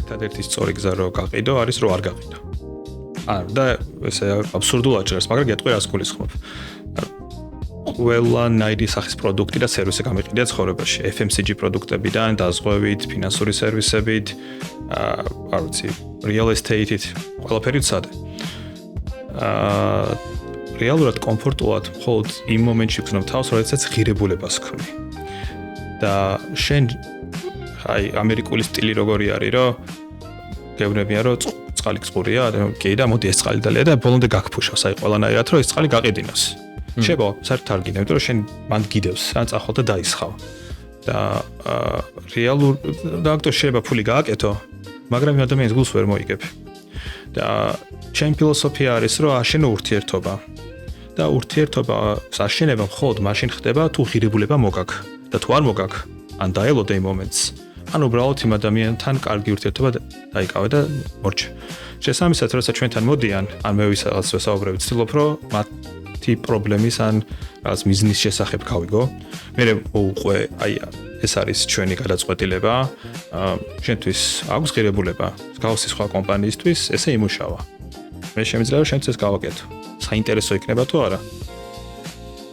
ერთადერთი სწორი გზა რო გაყიდო არის რომ არ გაყიდო. და ესე აბსურდულად ჟღერს, მაგრამ გეტყვი რას გულისხმობ. ყველანაირი სახის პროდუქტი და სერვისი გამიყიდია ცხოვრებაში. FMCG პროდუქტებიდან, დაზღვევით, ფინანსური სერვისებით, არ ვიცი, real estate-ით, ყველაფერი ცადე. რეალურად კომფორტულად მხოლოდ იმ მომენტში ვქნებ თავს, როდესაც ღირებულებას ვქნი. და შენ აი ამერიკული სტილი როგორი არის, რომ გეუბნებიან, რომ წყალი წყურია, კი და მოდი ეს წყალი დალია და ბოლომდე გაგფუშავს, აი ყველანაირად რომ ეს წყალი გაყიდინოს. შევა, საერთოდ არ გინდა, იმიტომ რომ შენ მანდ გიდევს, ან წახვალ და დაისხავ. და რეალურ და აქტო შეიძლება ფული გააკეთო, მაგრამ იმ ადამიანის გულს ვერ მოიგებ. და ჩემი ფილოსოფია არის, რომ აშენო ურთიერთობა. და ურთიერთობა აშენება მხოლოდ მაშინ ხდება, თუ ღირებულება მოგაქვს. და თუ არ მოგაქვს, ან დაელოდე იმ მომენტს, ან უბრალოდ იმ ადამიანთან კარგი ურთიერთობა დაიკავე და მორჩე. შესაბამისად, როცა ჩვენთან მოდიან, ან მე ვისაც ვესაუბრებ, ვცდილობ, რომ მათი პრობლემის ან რაღაც მიზნის შესახებ გავიგო. მე მოუყვე, აი ეს არის ჩვენი გადაწყვეტილება, შენთვის აქვს ღირებულება, გავსი სხვა კომპანიისთვის, ესე იმუშავა. მე შემიძლია რომ შენც ეს გავაკეთო. საინტერესო იქნება თუ არა?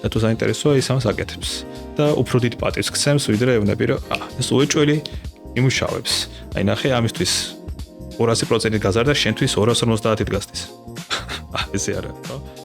და თუ საინტერესოა, ის ამას აკეთებს. და უფრო დიდ პატივს გცემს, ვიდრე ეუბნები, რომ ეს უეჭველი იმუშავებს. აი ნახე, ამისთვის 200% გაზარდა, შენთვის 250-ით გასდის. ესე არა, ხო?